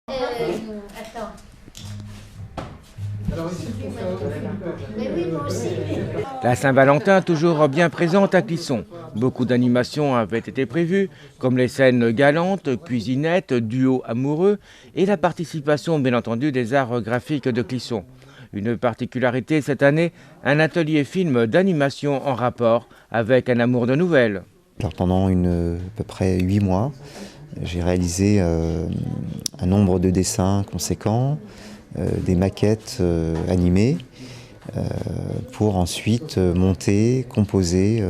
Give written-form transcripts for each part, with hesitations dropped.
Attends. Mais oui, moi aussi. La Saint-Valentin toujours bien présente à Clisson. Beaucoup d'animations avaient été prévues, comme les scènes galantes, cuisinettes, duos amoureux et la participation bien entendu des arts graphiques de Clisson. Une particularité cette année, un atelier film d'animation en rapport avec un amour de nouvelles. Alors pendant à peu près 8 mois, j'ai réalisé un nombre de dessins conséquents, des maquettes animées, pour ensuite monter, composer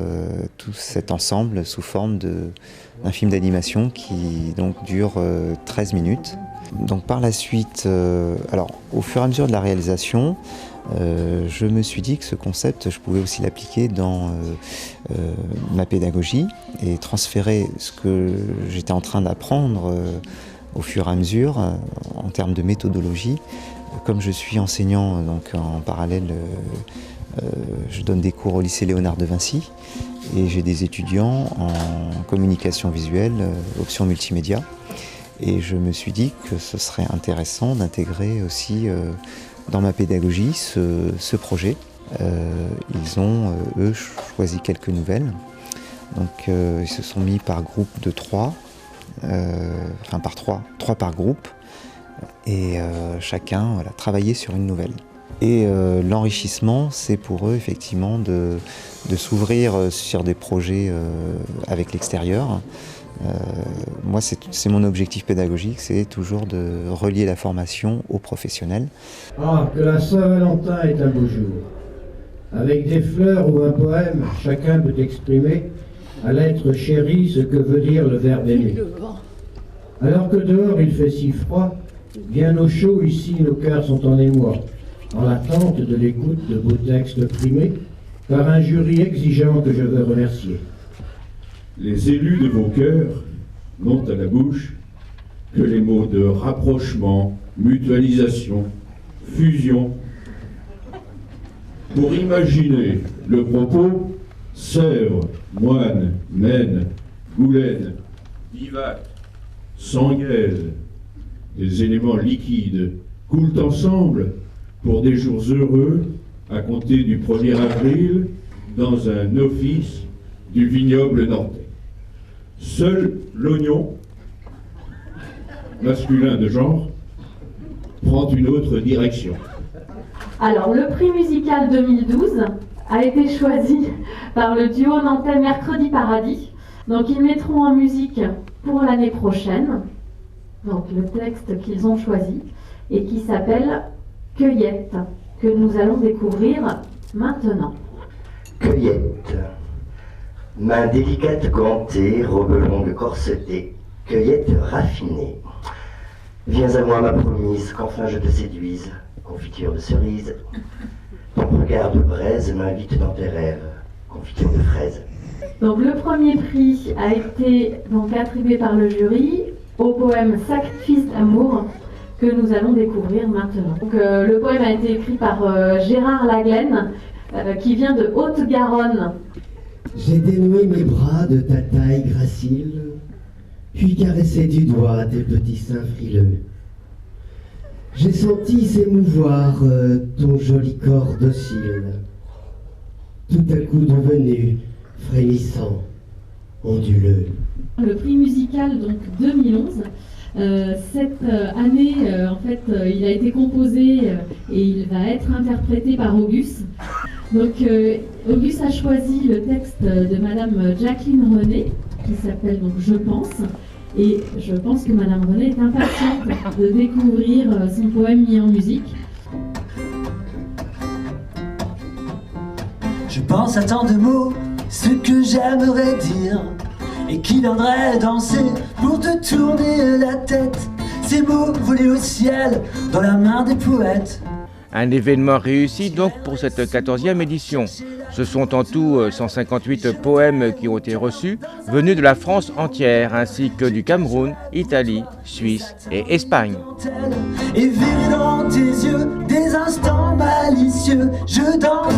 tout cet ensemble sous forme d'un film d'animation qui donc dure 13 minutes. Donc par la suite, alors au fur et à mesure de la réalisation, je me suis dit que ce concept, je pouvais aussi l'appliquer dans ma pédagogie et transférer ce que j'étais en train d'apprendre au fur et à mesure en termes de méthodologie. Comme je suis enseignant, donc en parallèle, je donne des cours au lycée Léonard de Vinci et j'ai des étudiants en communication visuelle, option multimédia. Et je me suis dit que ce serait intéressant d'intégrer aussi dans ma pédagogie ce projet. Ils ont, eux, choisi quelques nouvelles. Donc ils se sont mis par groupe de 3, enfin par 3 par groupe. Et chacun travaillait sur une nouvelle. Et l'enrichissement, c'est pour eux effectivement de s'ouvrir sur des projets avec l'extérieur. Moi, c'est mon objectif pédagogique, c'est toujours de relier la formation aux professionnels. Ah, que la Saint-Valentin est un beau jour. Avec des fleurs ou un poème, chacun peut exprimer à l'être chéri ce que veut dire le verbe aimer. Alors que dehors il fait si froid, bien au chaud ici nos cœurs sont en émoi, en l'attente de l'écoute de beaux textes primés par un jury exigeant que je veux remercier. Les élus de vos cœurs n'ont à la bouche que les mots de rapprochement, mutualisation, fusion. Pour imaginer le propos, Sèvres, Moine, Maine, Goulaine, Vivac, Sanguaise, des éléments liquides coulent ensemble pour des jours heureux à compter du 1er avril dans un office du vignoble nantais. Seul l'oignon, masculin de genre, prend une autre direction. Alors, le prix musical 2012 a été choisi par le duo nantais Mercredi Paradis. Donc, ils mettront en musique pour l'année prochaine, donc le texte qu'ils ont choisi et qui s'appelle Cueillette, que nous allons découvrir maintenant. Cueillette. Main délicate gantée, robe longue corsetée, cueillette raffinée. Viens à moi ma promise, qu'enfin je te séduise, confiture de cerise. Ton regard de braise m'invite dans tes rêves, confiture de fraise. Donc le premier prix a été donc attribué par le jury au poème Sacrifice d'amour que nous allons découvrir maintenant. Donc, le poème a été écrit par Gérard Laglaine qui vient de Haute-Garonne. J'ai dénoué mes bras de ta taille gracile, puis caressé du doigt tes petits seins frileux. J'ai senti s'émouvoir ton joli corps docile, tout à coup devenu frémissant, onduleux. Le prix musical donc 2011, cette année en fait il a été composé et il va être interprété par Auguste. Donc Auguste a choisi le texte de Madame Jacqueline René qui s'appelle donc Je pense. Et je pense que Madame René est impatiente de découvrir son poème mis en musique. Je pense à tant de mots, ce que j'aimerais dire, et qui viendrait danser pour te tourner la tête. Ces mots volés au ciel, dans la main des poètes. Un événement réussi donc pour cette 14e édition. Ce sont en tout 158 poèmes qui ont été reçus, venus de la France entière, ainsi que du Cameroun, Italie, Suisse et Espagne. Et vu dans tes yeux des instants malicieux, je danse.